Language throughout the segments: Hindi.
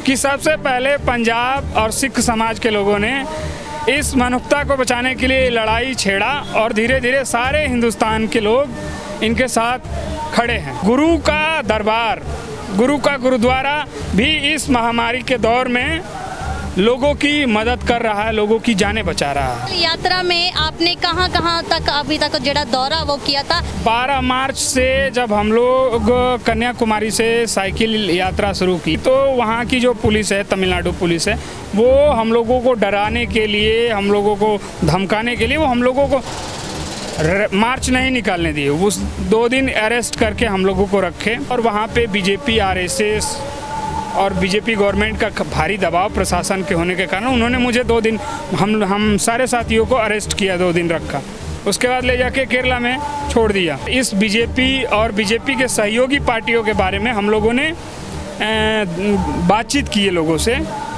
कि सबसे पहले पंजाब और सिख समाज के लोगों ने इस मनुष्यता को बचाने के लिए लड़ाई छेड़ा और धीरे धीरे सारे हिंदुस्तान के लोग इनके साथ खड़े हैं। गुरु का दरबार, गुरु का गुरुद्वारा भी इस महामारी के दौर में लोगों की मदद कर रहा है, लोगों की जानें बचा रहा है। यात्रा में आपने कहां तक अभी तक जो दौरा वो किया था? 12 मार्च से जब हम लोग कन्याकुमारी से साइकिल यात्रा शुरू की तो वहाँ की जो पुलिस है, तमिलनाडु पुलिस है, वो हम लोगों को डराने के लिए, हम लोगों को धमकाने के लिए वो हम लोगों को मार्च नहीं निकालने दिए। उस 2 दिन अरेस्ट करके हम लोगों को रखे और वहाँ पे बीजेपी, आरएसएस और बीजेपी गवर्नमेंट का भारी दबाव प्रशासन के होने के कारण उन्होंने मुझे 2 दिन, हम सारे साथियों को अरेस्ट किया, 2 दिन रखा। उसके बाद ले जाके केरला में छोड़ दिया। इस बीजेपी और बीजेपी के सहयोगी पार्टियों के बारे में हम लोगों ने बातचीत की है लोगों से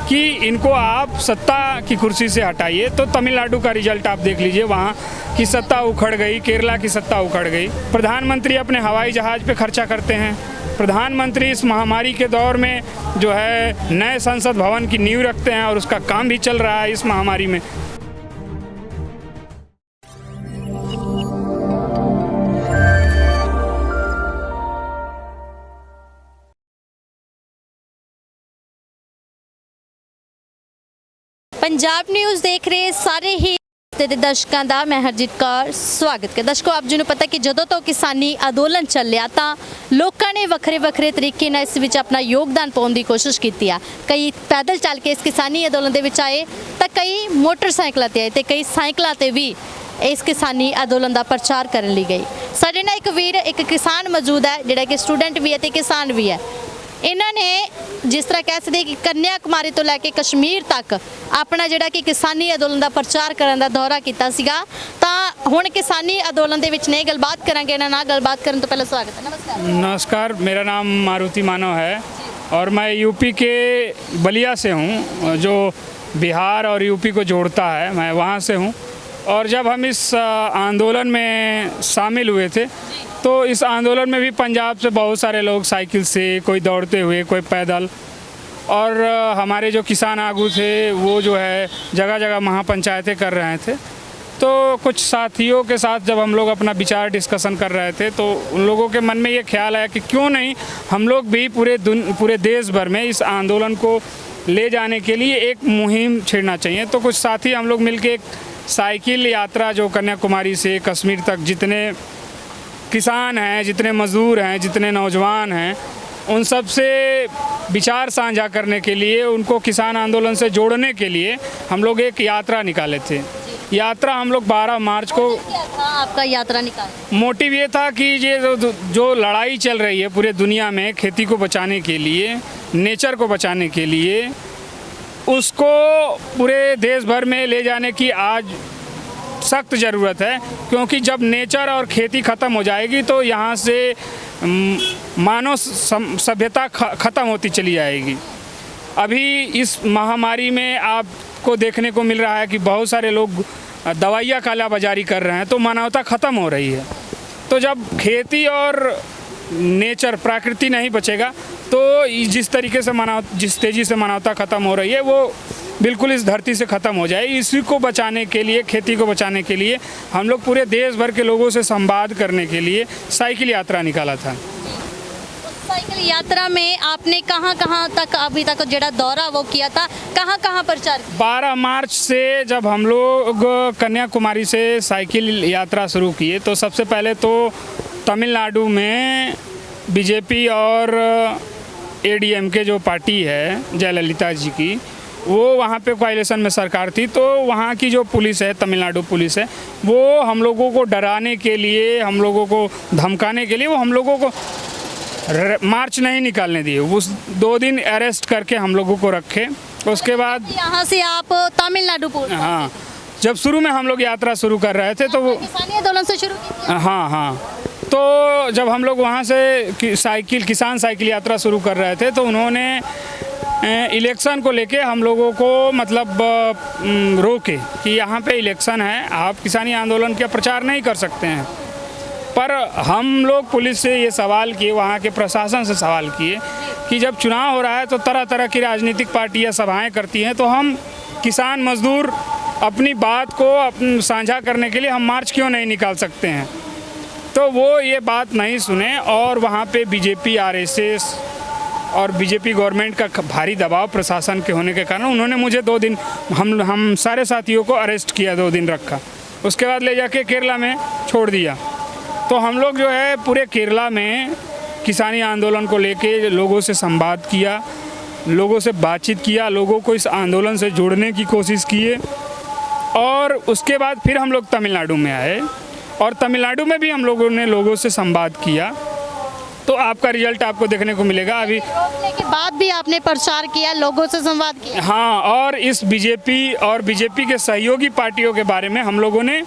कि इनको आप सत्ता की कुर्सी से हटाइए। तो तमिलनाडु का रिजल्ट आप देख लीजिए, वहाँ की सत्ता उखड़ गई, केरला की सत्ता उखड़ गई। प्रधानमंत्री अपने हवाई जहाज़ पे खर्चा करते हैं। प्रधानमंत्री इस महामारी के दौर में जो है नए संसद भवन की नींव रखते हैं और उसका काम भी चल रहा है इस महामारी में। पंजाब न्यूज़ देख रहे सारे ही दर्शकों का मैं हरजीत कौर स्वागत कर। दर्शकों, आप जी को पता कि जदों तो किसानी अंदोलन चलिया तो लोगों ने वक्रे तरीके नाल इस विच अपना योगदान पाने की कोशिश की है। कई पैदल चल के इस किसानी अंदोलन दे विच आए तो कई मोटरसाइकिलों ते आए तो कई साइकिलों ते भी इस किसानी अंदोलन का प्रचार करने ली गई। साडे नाल एक वीर, एक किसान मौजूद है जिहड़ा कि स्टूडेंट भी है तो किसान भी है। इन्होंने जिस तरह कह सकते कि कन्याकुमारी तो लैके कश्मीर तक अपना जिहड़ा कि किसानी अंदोलन का प्रचार करने का दौरा किया सीगा। तो हुण किसानी अंदोलन दे विच ने गलबात करांगे। इन्हां नाल गलबात करन तो पहले स्वागत है। नमस्कार। नमस्कार, मेरा नाम मारुति मानव है और मैं यूपी के बलिया से हूँ, जो बिहार और यूपी को जोड़ता है। मैं वहाँ से हूँ और जब हम इस आंदोलन में शामिल हुए थे तो इस आंदोलन में भी पंजाब से बहुत सारे लोग साइकिल से, कोई दौड़ते हुए, कोई पैदल, और हमारे जो किसान आगू थे वो जो है जगह जगह महापंचायतें कर रहे थे। तो कुछ साथियों के साथ जब हम लोग अपना विचार डिस्कशन कर रहे थे तो उन लोगों के मन में ये ख्याल आया कि क्यों नहीं हम लोग भी पूरे देश भर में इस आंदोलन को ले जाने के लिए एक मुहिम छेड़ना चाहिए। तो कुछ साथी हम लोग मिलकर एक साइकिल यात्रा जो कन्याकुमारी से कश्मीर तक जितने किसान हैं, जितने मज़दूर हैं, जितने नौजवान हैं, उन सब से विचार साझा करने के लिए, उनको किसान आंदोलन से जोड़ने के लिए हम लोग एक यात्रा निकाले थे। यात्रा हम लोग 12 मार्च को। क्या था आपका यात्रा निकाल? मोटिव ये था कि ये जो लड़ाई चल रही है पूरे दुनिया में खेती को बचाने के लिए, नेचर को बचाने के लिए, उसको पूरे देश भर में ले जाने की आज सख्त ज़रूरत है। क्योंकि जब नेचर और खेती ख़त्म हो जाएगी तो यहाँ से मानव सभ्यता ख़त्म होती चली जाएगी। अभी इस महामारी में आपको देखने को मिल रहा है कि बहुत सारे लोग दवाइयाँ कालाबाजारी कर रहे हैं, तो मानवता ख़त्म हो रही है। तो जब खेती और नेचर, प्रकृति नहीं बचेगा तो जिस तरीके से जिस तेज़ी से मानवता ख़त्म हो रही है वो बिल्कुल इस धरती से ख़त्म हो जाए। इसी को बचाने के लिए, खेती को बचाने के लिए हम लोग पूरे देश भर के लोगों से संवाद करने के लिए साइकिल यात्रा निकाला था। साइकिल यात्रा में आपने कहां तक अभी तक जो दौरा वो किया था, कहां प्रचार किया? 12 मार्च से जब हम लोग कन्याकुमारी से साइकिल यात्रा शुरू किए तो सबसे पहले तो तमिलनाडु में बीजेपी और एडीएमके जो पार्टी है जयललिता जी की, वो वहाँ पे कोalition में सरकार थी। तो वहाँ की जो पुलिस है, तमिलनाडु पुलिस है, वो हम लोगों को डराने के लिए, हम लोगों को धमकाने के लिए वो हम लोगों को मार्च नहीं निकालने दिए। उस 2 दिन अरेस्ट करके हम लोगों को रखे। उसके बाद यहाँ से आप तमिलनाडु पहुंचे? हाँ, जब शुरू में हम लोग यात्रा शुरू कर रहे थे तो वो किसानी आंदोलन से शुरू किया। हाँ, तो जब हम लोग वहाँ से किसान साइकिल यात्रा शुरू कर रहे थे तो उन्होंने इलेक्शन को लेके हम लोगों को मतलब रोके कि यहाँ पे इलेक्शन है, आप किसानी आंदोलन का प्रचार नहीं कर सकते हैं। पर हम लोग पुलिस से ये सवाल किए, वहाँ के प्रशासन से सवाल किए कि जब चुनाव हो रहा है तो तरह तरह की राजनीतिक पार्टियां सभाएं करती हैं, तो हम किसान मजदूर अपनी बात को साझा करने के लिए हम मार्च क्यों नहीं निकाल सकते हैं। तो वो ये बात नहीं सुने और वहाँ पे बीजेपी, आरएसएस और बीजेपी गवर्नमेंट का भारी दबाव प्रशासन के होने के कारण उन्होंने मुझे 2 दिन, हम सारे साथियों को अरेस्ट किया, 2 दिन रखा। उसके बाद ले जाके केरला में छोड़ दिया। तो हम लोग जो है पूरे केरला में किसानी आंदोलन को लेके लोगों से संवाद किया, लोगों से बातचीत किया, लोगों को इस आंदोलन से जोड़ने की कोशिश किए। और उसके बाद फिर हम लोग तमिलनाडु में आए और तमिलनाडु में भी हम लोगों ने लोगों से संवाद किया। तो आपका रिजल्ट आपको देखने को मिलेगा। अभी रोकने के बाद भी आपने प्रचार किया, लोगों से संवाद किया। हाँ, और इस बीजेपी और बीजेपी के सहयोगी पार्टियों के बारे में हम लोगों ने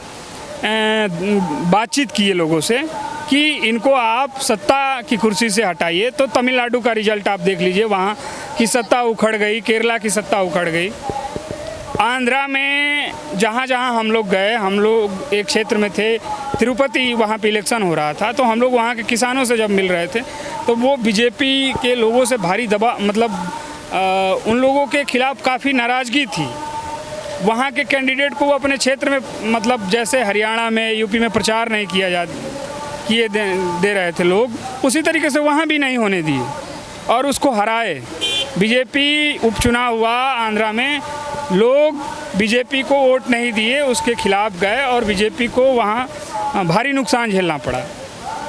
बातचीत की है लोगों से कि इनको आप सत्ता की कुर्सी से हटाइए। तो तमिलनाडु का रिजल्ट आप देख लीजिए, वहाँ की सत्ता उखड़ गई, केरला की सत्ता उखड़ गई। आंध्रा में जहाँ जहाँ हम लोग गए, हम लोग एक क्षेत्र में थे तिरुपति, वहाँ पे इलेक्शन हो रहा था। तो हम लोग वहाँ के किसानों से जब मिल रहे थे तो वो बीजेपी के लोगों से भारी दबाव, मतलब उन लोगों के खिलाफ काफ़ी नाराज़गी थी। वहाँ के कैंडिडेट को वो अपने क्षेत्र में, मतलब जैसे हरियाणा में, यूपी में प्रचार नहीं किए दे रहे थे लोग, उसी तरीके से वहाँ भी नहीं होने दिए और उसको हराए। बीजेपी उपचुनाव हुआ आंध्रा में, लोग बीजेपी को वोट नहीं दिए, उसके खिलाफ गए और बीजेपी को वहाँ भारी नुकसान झेलना पड़ा।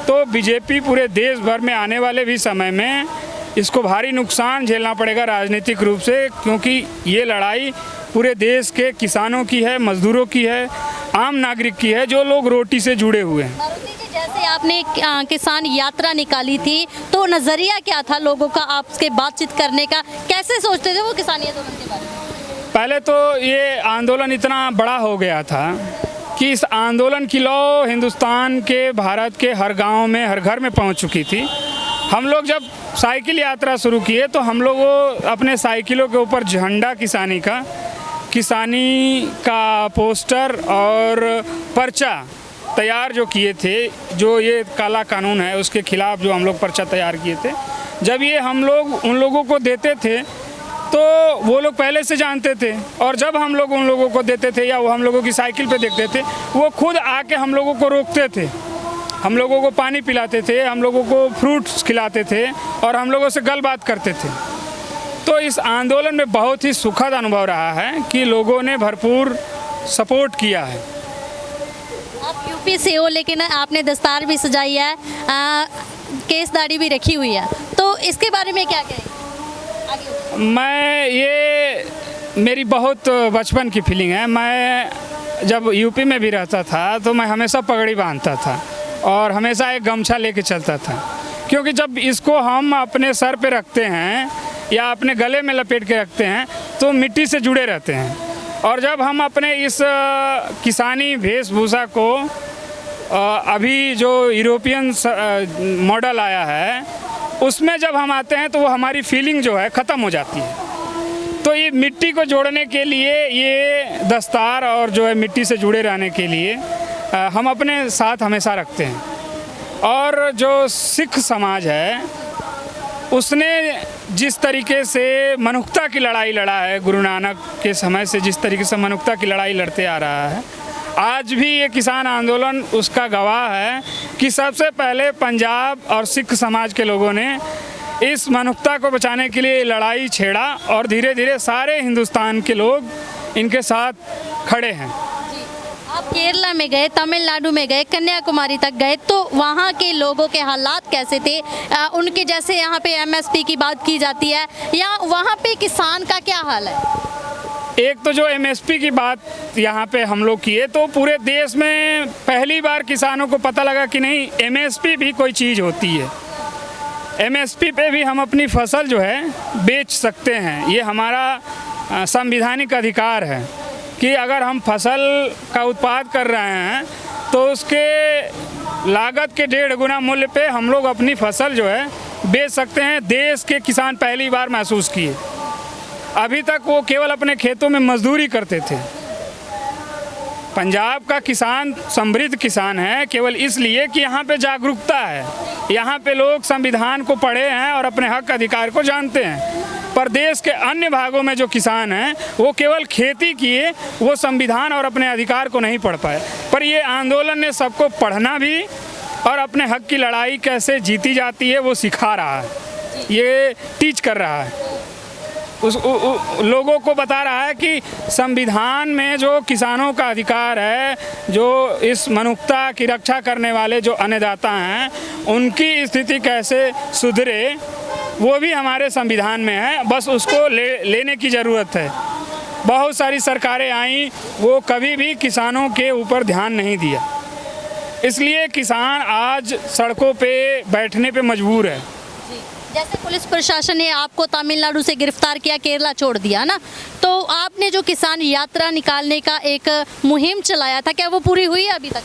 तो बीजेपी पूरे देश भर में आने वाले भी समय में इसको भारी नुकसान झेलना पड़ेगा राजनीतिक रूप से, क्योंकि ये लड़ाई पूरे देश के किसानों की है, मजदूरों की है, आम नागरिक की है, जो लोग रोटी से जुड़े हुए हैं। जैसे आपने किसान यात्रा निकाली थी तो नज़रिया क्या था लोगों का आपसे बातचीत करने का, कैसे सोचते थे वो किसानी आंदोलन के बारे में? पहले तो ये आंदोलन इतना बड़ा हो गया था कि इस आंदोलन की लौ हिंदुस्तान के, भारत के हर गांव में, हर घर में पहुंच चुकी थी। हम लोग जब साइकिल यात्रा शुरू किए तो हम लोग अपने साइकिलों के ऊपर झंडा किसानी का पोस्टर और पर्चा तैयार जो किए थे, जो ये काला कानून है उसके खिलाफ जो हम लोग पर्चा तैयार किए थे, जब ये हम लोग उन लोगों को देते थे तो वो लोग पहले से जानते थे, और जब हम लोग उन लोगों को देते थे या वो हम लोगों की साइकिल पे देखते थे, वो खुद आके हम लोगों को रोकते थे, हम लोगों को पानी पिलाते थे, हम लोगों को फ्रूट्स खिलाते थे और हम लोगों से गलबात करते थे। तो इस आंदोलन में बहुत ही सुखद अनुभव रहा है कि लोगों ने भरपूर सपोर्ट किया है। आप यूपी से हो लेकिन आपने दस्तार भी सजाई है, केस दाढ़ी भी रखी हुई है, तो इसके बारे में क्या कहें? ये मेरी बहुत बचपन की फीलिंग है। मैं जब यूपी में भी रहता था तो मैं हमेशा पगड़ी बांधता था और हमेशा एक गमछा लेके चलता था, क्योंकि जब इसको हम अपने सर पे रखते हैं या अपने गले में लपेट के रखते हैं तो मिट्टी से जुड़े रहते हैं। और जब हम अपने इस किसानी वेशभूषा को अभी जो यूरोपियन मॉडल आया है उसमें जब हम आते हैं तो वो हमारी फीलिंग जो है ख़त्म हो जाती है। तो ये मिट्टी को जोड़ने के लिए ये दस्तार और जो है मिट्टी से जुड़े रहने के लिए हम अपने साथ हमेशा रखते हैं। और जो सिख समाज है उसने जिस तरीके से मनुष्यता की लड़ाई लड़ा है, गुरु नानक के समय से जिस तरीके से मनुष्यता की लड़ाई लड़ते आ रहा है, आज भी ये किसान आंदोलन उसका गवाह है कि सबसे पहले पंजाब और सिख समाज के लोगों ने इस मनुष्यता को बचाने के लिए लड़ाई छेड़ा और धीरे धीरे सारे हिंदुस्तान के लोग इनके साथ खड़े हैं। आप केरला में गए, तमिलनाडु में गए, कन्याकुमारी तक गए, तो वहाँ के लोगों के हालात कैसे थे? उनके जैसे यहाँ पे एमएसपी की बात की जाती है, या वहाँ पे किसान का क्या हाल है? एक तो जो एमएसपी की बात यहाँ पे हम लोग किए तो पूरे देश में पहली बार किसानों को पता लगा कि नहीं, एमएसपी भी कोई चीज़ होती है। एमएसपी पे भी हम अपनी फसल जो है बेच सकते हैं। ये हमारा संवैधानिक अधिकार है कि अगर हम फसल का उत्पाद कर रहे हैं तो उसके लागत के 1.5 गुना मूल्य पे हम लोग अपनी फसल जो है बेच सकते हैं। देश के किसान पहली बार महसूस किए। अभी तक वो केवल अपने खेतों में मजदूरी करते थे। पंजाब का किसान समृद्ध किसान है केवल इसलिए कि यहाँ पे जागरूकता है। यहाँ पे लोग संविधान को पढ़े हैं और अपने हक अधिकार को जानते हैं। पर देश के अन्य भागों में जो किसान हैं वो केवल खेती किए, वो संविधान और अपने अधिकार को नहीं पढ़ पाए। पर ये आंदोलन ने सबको पढ़ना भी और अपने हक की लड़ाई कैसे जीती जाती है वो सिखा रहा है, ये टीच कर रहा है। लोगों को बता रहा है कि संविधान में जो किसानों का अधिकार है, जो इस मनुष्यता की रक्षा करने वाले जो अन्नदाता हैं उनकी स्थिति कैसे सुधरे वो भी हमारे संविधान में है, बस उसको लेने की ज़रूरत है। बहुत सारी सरकारें आईं, वो कभी भी किसानों के ऊपर ध्यान नहीं दिया, इसलिए किसान आज सड़कों पे बैठने पे मजबूर है। जैसे पुलिस प्रशासन ने आपको तमिलनाडु से गिरफ्तार किया, केरला छोड़ दिया ना, तो आपने जो किसान यात्रा निकालने का एक मुहिम चलाया था, क्या वो पूरी हुई है अभी तक?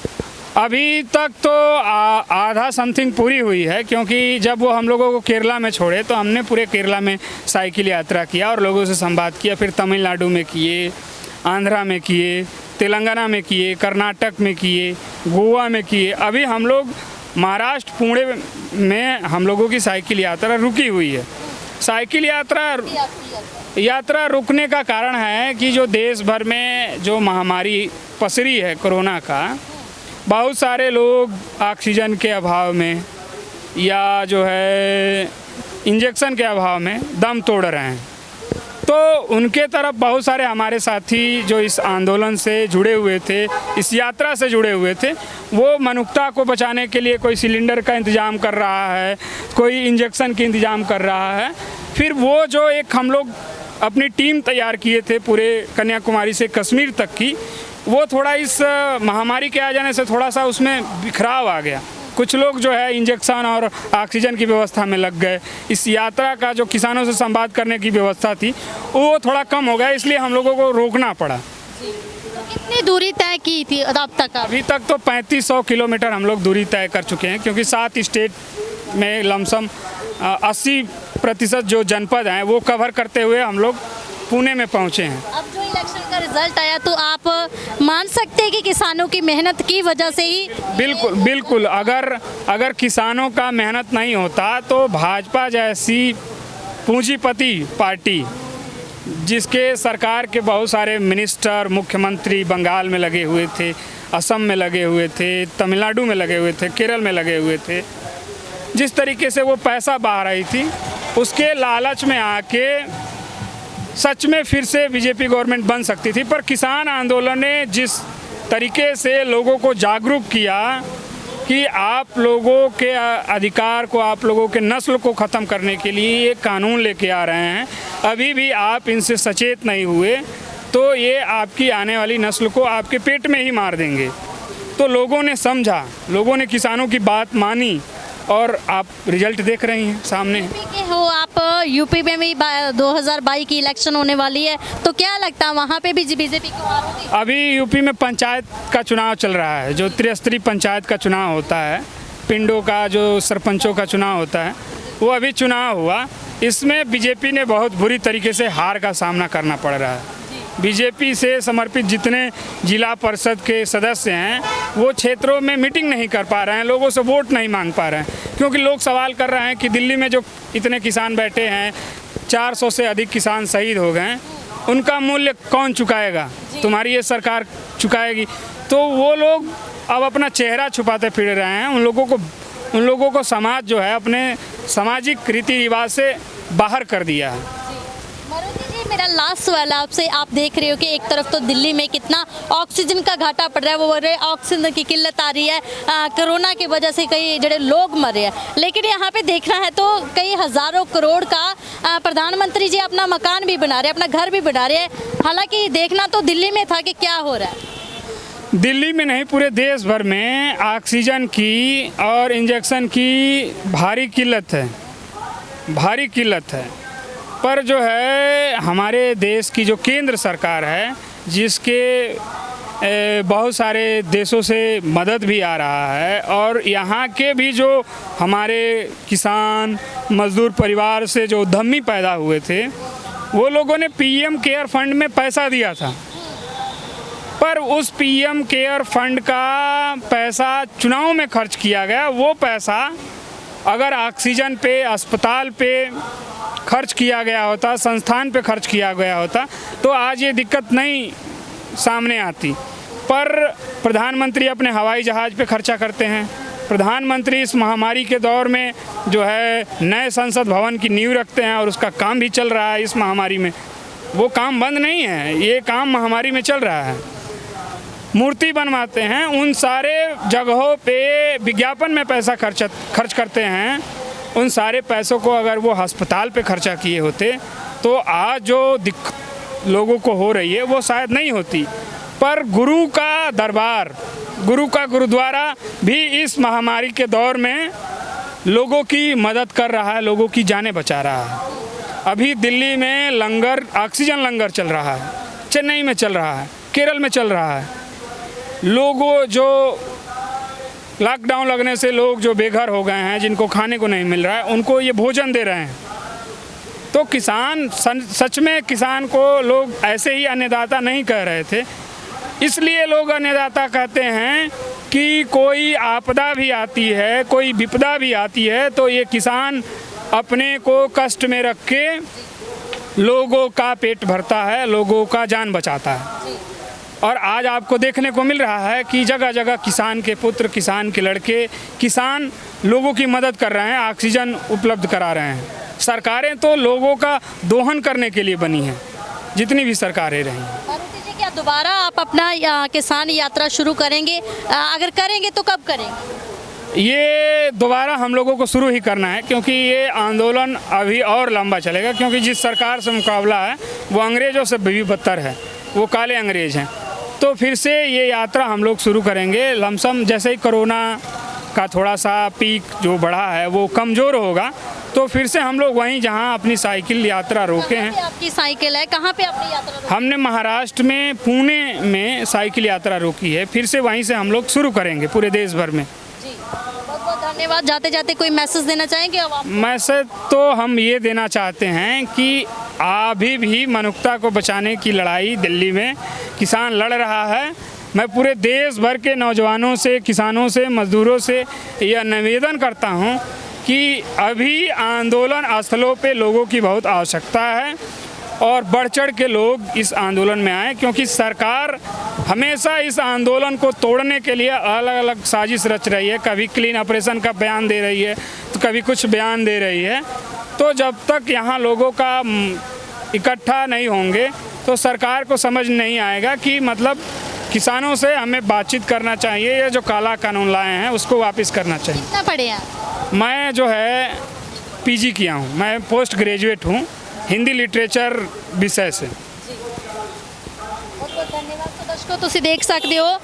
अभी तक तो आधा समथिंग पूरी हुई है, क्योंकि जब वो हम लोगों को केरला में छोड़े तो हमने पूरे केरला में साइकिल यात्रा किया और लोगों से संवाद किया। फिर तमिलनाडु में किए, आंध्रा में किए, तेलंगाना में किए, कर्नाटक में किए, गोवा में किए। अभी हम लोग महाराष्ट्र पुणे में हम लोगों की साइकिल यात्रा रुकी हुई है। साइकिल यात्रा रुकने का कारण है कि जो देश भर में जो महामारी पसरी है कोरोना का, बहुत सारे लोग ऑक्सीजन के अभाव में या जो है इंजेक्शन के अभाव में दम तोड़ रहे हैं। तो उनके तरफ बहुत सारे हमारे साथी जो इस आंदोलन से जुड़े हुए थे, इस यात्रा से जुड़े हुए थे, वो मनुष्यता को बचाने के लिए कोई सिलेंडर का इंतज़ाम कर रहा है, कोई इंजेक्शन का इंतज़ाम कर रहा है। फिर वो जो एक हम लोग अपनी टीम तैयार किए थे पूरे कन्याकुमारी से कश्मीर तक की, वो थोड़ा इस महामारी के आ जाने से थोड़ा सा उसमें बिखराव आ गया। कुछ लोग जो है इंजेक्शन और ऑक्सीजन की व्यवस्था में लग गए। इस यात्रा का जो किसानों से संवाद करने की व्यवस्था थी वो थोड़ा कम हो गया, इसलिए हम लोगों को रोकना पड़ा। तो कितनी दूरी तय की थी अब तक? अभी तक तो 3500 किलोमीटर हम लोग दूरी तय कर चुके हैं, क्योंकि 7 स्टेट में लमसम 80% जो जनपद हैं वो कवर करते हुए हम लोग पुणे में पहुँचे हैं। अब जो इलेक्शन का रिजल्ट आया तो आप मान सकते हैं कि किसानों की मेहनत की वजह से ही? बिल्कुल। अगर किसानों का मेहनत नहीं होता तो भाजपा जैसी पूंजीपति पार्टी, जिसके सरकार के बहुत सारे मिनिस्टर, मुख्यमंत्री बंगाल में लगे हुए थे, असम में लगे हुए थे, तमिलनाडु में लगे हुए थे, केरल में लगे हुए थे, जिस तरीके से वो पैसा बहा रही थी, उसके लालच में आके सच में फिर से बीजेपी गवर्नमेंट बन सकती थी। पर किसान आंदोलन ने जिस तरीके से लोगों को जागरूक किया कि आप लोगों के अधिकार को, आप लोगों के नस्ल को ख़त्म करने के लिए ये कानून लेके आ रहे हैं, अभी भी आप इनसे सचेत नहीं हुए तो ये आपकी आने वाली नस्ल को आपके पेट में ही मार देंगे। तो लोगों ने समझा, लोगों ने किसानों की बात मानी और आप रिजल्ट देख रही हैं सामने। यूपी के हो आप, यूपी में भी 2022 की इलेक्शन होने वाली है, तो क्या लगता है वहाँ पे भी बीजेपी को हार होगी? अभी यूपी में पंचायत का चुनाव चल रहा है, जो त्रिस्तरीय पंचायत का चुनाव होता है, पिंडों का जो सरपंचों का चुनाव होता है, वो अभी चुनाव हुआ। इसमें बीजेपी ने बहुत बुरी तरीके से हार का सामना करना पड़ रहा है। बीजेपी से समर्पित जितने जिला परिषद के सदस्य हैं वो क्षेत्रों में मीटिंग नहीं कर पा रहे हैं, लोगों से वोट नहीं मांग पा रहे हैं, क्योंकि लोग सवाल कर रहे हैं कि दिल्ली में जो इतने किसान बैठे हैं, 400 से अधिक किसान शहीद हो गए, उनका मूल्य कौन चुकाएगा? तुम्हारी ये सरकार चुकाएगी। तो वो लोग अब अपना चेहरा छुपाते फिर रहे हैं। उन लोगों को समाज जो है अपने सामाजिक रीति रिवाज से बाहर कर दिया है। मेरा लास्ट सवाल आपसे, आप देख रहे हो कि एक तरफ तो दिल्ली में कितना ऑक्सीजन का घाटा पड़ रहा है, वो बोल रहे ऑक्सीजन की किल्लत आ रही है, कोरोना की वजह से कई जड़े लोग मरे हैं, लेकिन यहाँ पे देखना है तो कई हज़ारों करोड़ का प्रधानमंत्री जी अपना मकान भी बना रहे हैं, अपना घर भी बना रहे हैं। हालांकि देखना तो दिल्ली में था कि क्या हो रहा है। दिल्ली में नहीं, पूरे देश भर में ऑक्सीजन की और इंजेक्शन की भारी किल्लत है। पर जो है हमारे देश की जो केंद्र सरकार है, जिसके बहुत सारे देशों से मदद भी आ रहा है, और यहाँ के भी जो हमारे किसान मजदूर परिवार से जो उद्यमी पैदा हुए थे, वो लोगों ने पीएम केयर फंड में पैसा दिया था। पर उस पीएम केयर फंड का पैसा चुनाव में खर्च किया गया, वो पैसा अगर ऑक्सीजन पे, अस्पताल पे खर्च किया गया होता, संस्थान पे खर्च किया गया होता, तो आज ये दिक्कत नहीं सामने आती। पर प्रधानमंत्री अपने हवाई जहाज़ पे खर्चा करते हैं। प्रधानमंत्री इस महामारी के दौर में जो है नए संसद भवन की नींव रखते हैं, और उसका काम भी चल रहा है इस महामारी में। वो काम बंद नहीं है, ये काम महामारी में चल रहा है। मूर्ति बनवाते हैं, उन सारे जगहों पे विज्ञापन में पैसा खर्च करते हैं। उन सारे पैसों को अगर वो अस्पताल पे खर्चा किए होते तो आज जो दिक्कत लोगों को हो रही है वो शायद नहीं होती। पर गुरु का दरबार, गुरु का गुरुद्वारा भी इस महामारी के दौर में लोगों की मदद कर रहा है, लोगों की जानें बचा रहा है। अभी दिल्ली में लंगर, ऑक्सीजन लंगर चल रहा है, चेन्नई में चल रहा है, केरल में चल रहा है। लोगों जो लॉकडाउन लगने से लोग जो बेघर हो गए हैं, जिनको खाने को नहीं मिल रहा है, उनको ये भोजन दे रहे हैं। तो किसान, सच में किसान को लोग ऐसे ही अन्नदाता नहीं कह रहे थे, इसलिए लोग अन्नदाता कहते हैं कि कोई आपदा भी आती है, कोई विपदा भी आती है, तो ये किसान अपने को कष्ट में रख के लोगों का पेट भरता है, लोगों का जान बचाता है। और आज आपको देखने को मिल रहा है कि जगह जगह किसान के पुत्र, किसान के लड़के, किसान लोगों की मदद कर रहे हैं, ऑक्सीजन उपलब्ध करा रहे हैं। सरकारें तो लोगों का दोहन करने के लिए बनी हैं, जितनी भी सरकारें रही हैं। मारुति जी, क्या दोबारा आप अपना किसान यात्रा शुरू करेंगे? अगर करेंगे तो कब करेंगे? ये दोबारा हम लोगों को शुरू ही करना है, क्योंकि ये आंदोलन अभी और लंबा चलेगा। क्योंकि जिस सरकार से मुकाबला है वो अंग्रेज़ों से भी बदतर है, वो काले अंग्रेज़ हैं। तो फिर से ये यात्रा हम लोग शुरू करेंगे। लमसम जैसे ही कोरोना का थोड़ा सा पीक जो बढ़ा है वो कमज़ोर होगा, तो फिर से हम लोग वहीं जहां अपनी साइकिल यात्रा रोके हैं। आपकी साइकिल है, कहाँ पे अपनी यात्रा रोकी? हमने महाराष्ट्र में, पुणे में साइकिल यात्रा रोकी है, फिर से वहीं से हम लोग शुरू करेंगे पूरे देश भर में। जी, बहुत बहुत धन्यवाद। जाते जाते कोई मैसेज देना चाहेंगे अब आप? मैसेज तो हम ये देना चाहते हैं कि अभी भी मनुष्यता को बचाने की लड़ाई दिल्ली में किसान लड़ रहा है। मैं पूरे देश भर के नौजवानों से, किसानों से, मजदूरों से यह निवेदन करता हूं कि अभी आंदोलन स्थलों पे लोगों की बहुत आवश्यकता है, और बढ़ चढ़ के लोग इस आंदोलन में आए, क्योंकि सरकार हमेशा इस आंदोलन को तोड़ने के लिए अलग अलग साजिश रच रही है। कभी क्लीन ऑपरेशन का बयान दे रही है, तो कभी कुछ बयान दे रही है। तो जब तक यहाँ लोगों का इकट्ठा नहीं होंगे तो सरकार को समझ नहीं आएगा कि मतलब किसानों से हमें बातचीत करना चाहिए, ये जो काला कानून लाए हैं उसको वापस करना चाहिए। कितना पढ़े हैं? मैं जो है पीजी किया हूँ, मैं पोस्ट ग्रेजुएट हूँ हिंदी लिटरेचर विषय से। बहुत बहुत धन्यवाद। तो दर्शकों, ਤੁਸੀਂ देख सकते हो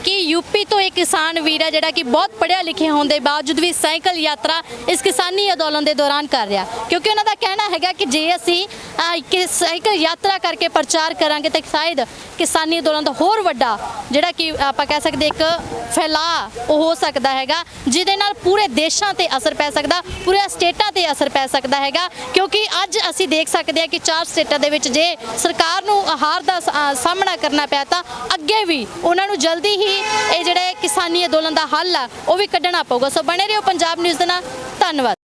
कि यूपी तो एक किसान वीर है ਜਿਹੜਾ कि बहुत पढ़िया लिखे होने के बावजूद भी साइकिल यात्रा इस किसानी अंदोलन के दौरान कर रहा, क्योंकि उन्होंने कहना है कि जे असी साइकिल यात्रा करके प्रचार करांगे तो शायद किसानी अंदोलन का होर वड्डा ਜਿਹੜਾ कि आप कह सकते एक फैलाव हो सकता है, ਜਿਹਦੇ ਨਾਲ पूरे देशों ਤੇ असर पै सकता, पूरे स्टेटां ਤੇ असर पै सकता है। क्योंकि अज असी देख सकते हैं कि 4 स्टेटां ਦੇ ਵਿੱਚ ਜੇ सरकार ਨੂੰ हार ਦਾ सामना करना ਪਿਆ ਤਾਂ ਅੱਗੇ ਵੀ ਉਹਨਾਂ ਨੂੰ जल्दी ही ਇਹ ਜਿਹੜੇ किसानी अंदोलन का हल आ वो भी ਕੱਢਣਾ ਪਊਗਾ। सो बने रहिਓ पंजाब न्यूज़ ਦੇ ਨਾਲ। धन्यवाद।